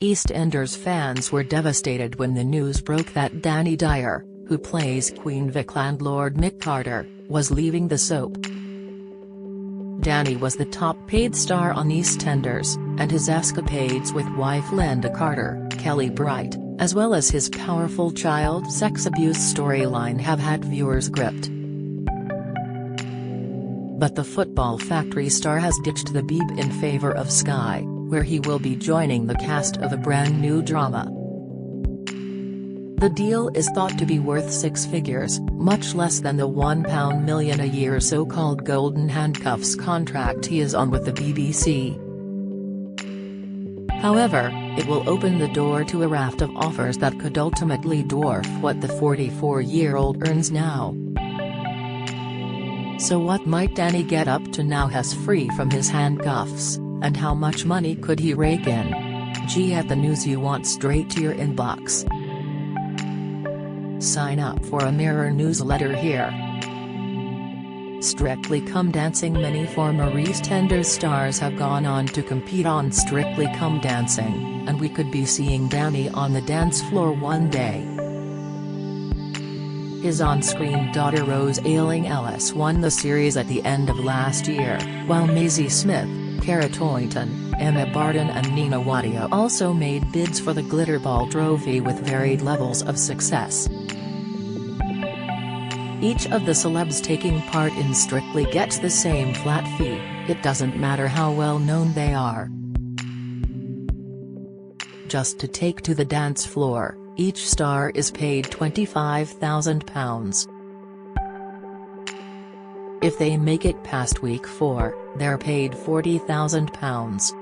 EastEnders fans were devastated when the news broke that Danny Dyer, who plays Queen Vic landlord Mick Carter, was leaving the soap. Danny was the top-paid star on EastEnders, and his escapades with wife Linda Carter, Kelly Bright, as well as his powerful child sex abuse storyline have had viewers gripped. But the Football Factory star has ditched the Beeb in favor of Sky, where he will be joining the cast of a brand new drama. The deal is thought to be worth six figures, much less than the £1 million a year so-called golden handcuffs contract he is on with the BBC. However, it will open the door to a raft of offers that could ultimately dwarf what the 44-year-old earns now. So what might Danny get up to now he's free from his handcuffs, and how much money could he rake in? Get the news you want straight to your inbox. Sign up for a Mirror newsletter here. Strictly Come Dancing. Many former EastEnders stars have gone on to compete on Strictly Come Dancing, and we could be seeing Danny on the dance floor one day. His on-screen daughter Rose Ayling-Ellis won the series at the end of last year, while Maisie Smith, Cara Toyton, Emma Barton and Nina Wadia also made bids for the Glitterball trophy with varied levels of success. Each of the celebs taking part in Strictly gets the same flat fee, it doesn't matter how well known they are. Just to take to the dance floor, each star is paid £25,000. If they make it past week 4, they're paid £40,000.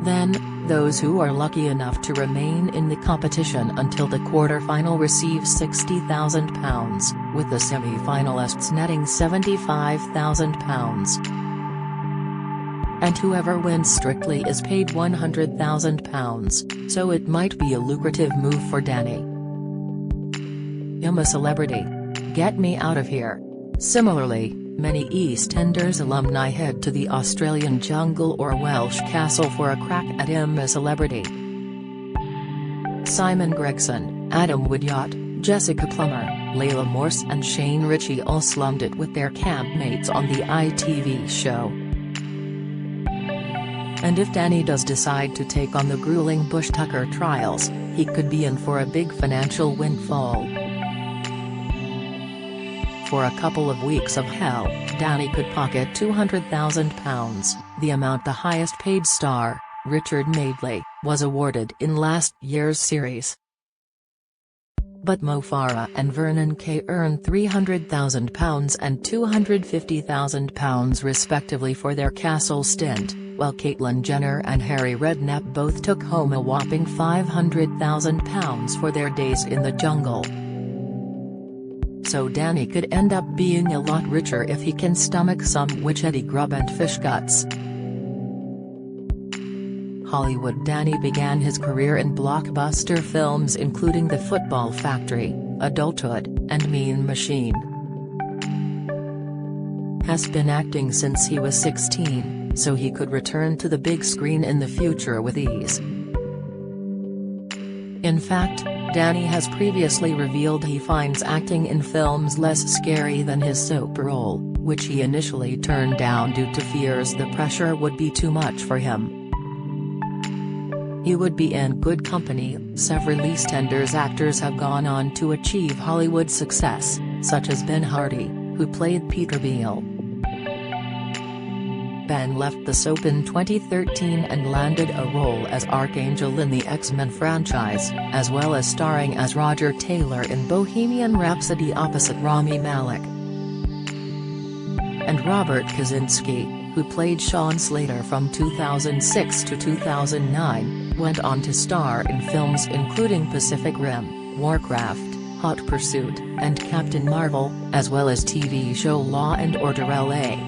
Then, those who are lucky enough to remain in the competition until the quarter-final receive £60,000, with the semi-finalists netting £75,000. And whoever wins Strictly is paid £100,000, so it might be a lucrative move for Danny. I'm a celebrity. Get me out of here. Similarly, many EastEnders alumni head to the Australian jungle or Welsh castle for a crack at I'm a Celebrity. Simon Gregson, Adam Woodyard, Jessica Plummer, Layla Morse and Shane Ritchie all slummed it with their campmates on the ITV show. And if Danny does decide to take on the grueling Bush Tucker trials, he could be in for a big financial windfall. For a couple of weeks of hell, Danny could pocket £200,000, the amount the highest-paid star, Richard Madeley, was awarded in last year's series. But Mo Farah and Vernon Kay earned £300,000 and £250,000 respectively for their castle stint, while Caitlyn Jenner and Harry Redknapp both took home a whopping £500,000 for their days in the jungle. So Danny could end up being a lot richer if he can stomach some witchetty grub and fish guts. Hollywood. Danny began his career in blockbuster films including The Football Factory, Adulthood, and Mean Machine. Has been acting since he was 16, so he could return to the big screen in the future with ease. In fact, Danny has previously revealed he finds acting in films less scary than his soap role, which he initially turned down due to fears the pressure would be too much for him. He would be in good company. Several EastEnders actors have gone on to achieve Hollywood success, such as Ben Hardy, who played Peter Beale. Ben left the soap in 2013 and landed a role as Archangel in the X-Men franchise, as well as starring as Roger Taylor in Bohemian Rhapsody opposite Rami Malek. And Robert Kaczynski, who played Sean Slater from 2006 to 2009, went on to star in films including Pacific Rim, Warcraft, Hot Pursuit, and Captain Marvel, as well as TV show Law and Order LA.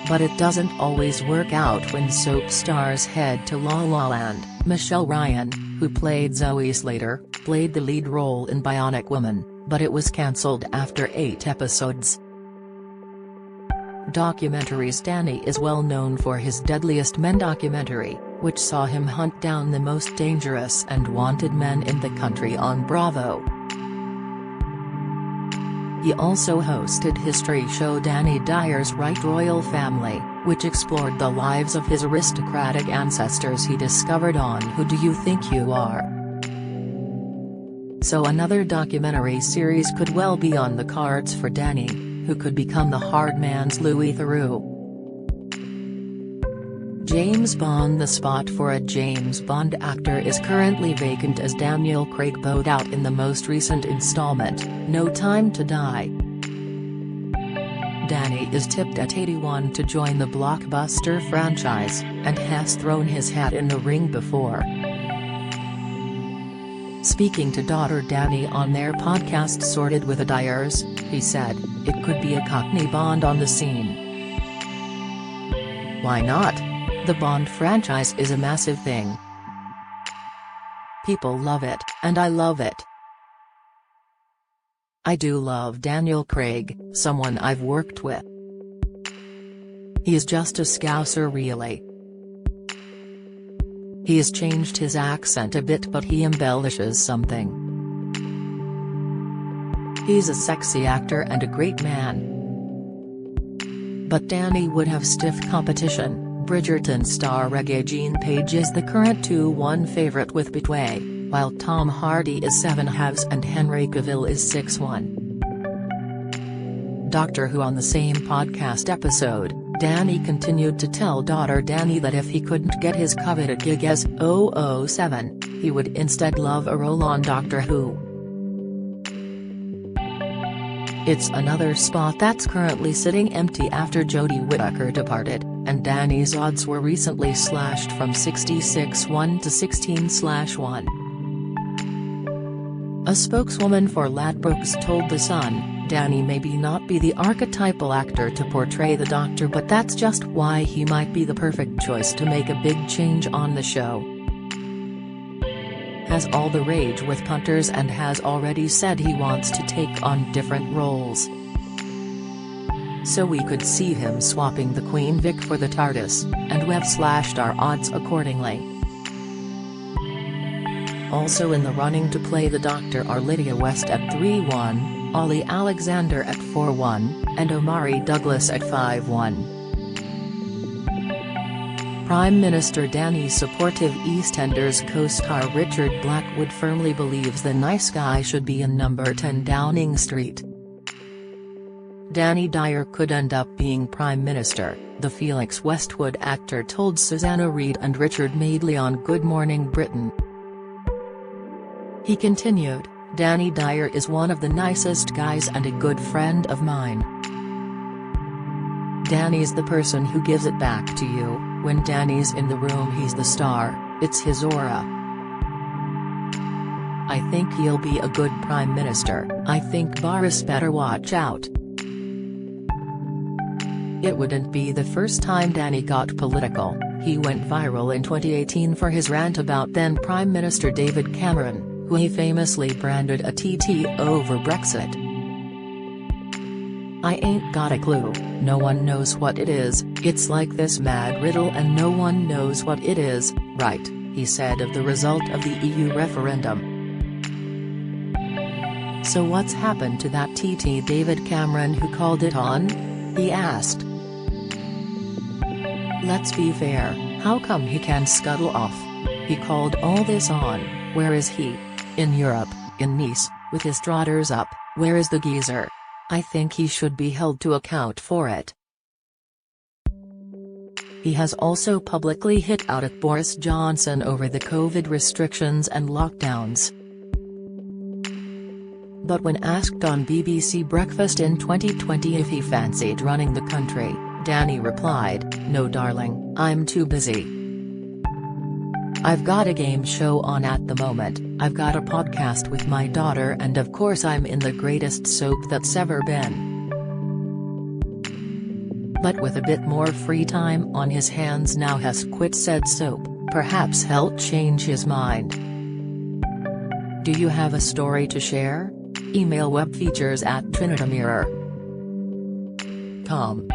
But it doesn't always work out when soap stars head to La La Land. Michelle Ryan, who played Zoe Slater, played the lead role in Bionic Woman, but it was cancelled after 8 episodes. Documentaries. Danny is well known for his Deadliest Men documentary, which saw him hunt down the most dangerous and wanted men in the country on Bravo. He also hosted history show Danny Dyer's Right Royal Family, which explored the lives of his aristocratic ancestors he discovered on Who Do You Think You Are? So another documentary series could well be on the cards for Danny, who could become the hard man's Louis Theroux. James Bond. The spot for a James Bond actor is currently vacant as Daniel Craig bowed out in the most recent installment, No Time to Die. Danny is tipped at 81 to join the blockbuster franchise, and has thrown his hat in the ring before. Speaking to daughter Danny on their podcast Sorted with the Dyers, he said, "It could be a Cockney Bond on the scene. Why not? The Bond franchise is a massive thing. People love it, and I love it. I do love Daniel Craig, someone I've worked with. He's just a Scouser really. He has changed his accent a bit but he embellishes something. He's a sexy actor and a great man. But Danny would have stiff competition." Bridgerton star Regé-Jean Page is the current 2-1 favorite with Betway, while Tom Hardy is 7/2 and Henry Cavill is 6/1. Doctor Who. On the same podcast episode, Danny continued to tell daughter Danny that if he couldn't get his coveted gig as 007, he would instead love a role on Doctor Who. It's another spot that's currently sitting empty after Jodie Whittaker departed, and Danny's odds were recently slashed from 66/1 to 16/1. A spokeswoman for Ladbrokes told The Sun, "Danny may not be the archetypal actor to portray the Doctor, but that's just why he might be the perfect choice to make a big change on the show. Has all the rage with punters and has already said he wants to take on different roles. So we could see him swapping the Queen Vic for the TARDIS, and we've slashed our odds accordingly." Also in the running to play the Doctor are Lydia West at 3/1, Ollie Alexander at 4/1, and Omari Douglas at 5/1. Prime Minister Danny's supportive EastEnders co-star Richard Blackwood firmly believes the nice guy should be in number 10 Downing Street. Danny Dyer could end up being Prime Minister, the Felix Westwood actor told Susanna Reid and Richard Madeley on Good Morning Britain. He continued, "Danny Dyer is one of the nicest guys and a good friend of mine. Danny's the person who gives it back to you. When Danny's in the room he's the star, it's his aura. I think he'll be a good Prime Minister. I think Boris better watch out." It wouldn't be the first time Danny got political. He went viral in 2018 for his rant about then Prime Minister David Cameron, who he famously branded a TT over Brexit. "I ain't got a clue, no one knows what it is, it's like this mad riddle and no one knows what it is, right," he said of the result of the EU referendum. "So what's happened to that TT David Cameron who called it on?" he asked. "Let's be fair, how come he can scuttle off? He called all this on, where is he? In Europe, in Nice, with his trotters up, where is the geezer? I think he should be held to account for it." He has also publicly hit out at Boris Johnson over the COVID restrictions and lockdowns. But when asked on BBC Breakfast in 2020 if he fancied running the country, Danny replied, "No darling, I'm too busy. I've got a game show on at the moment, I've got a podcast with my daughter and of course I'm in the greatest soap that's ever been." But with a bit more free time on his hands now has quit said soap, perhaps helped change his mind. Do you have a story to share? Email webfeatures@trinitymirror.com.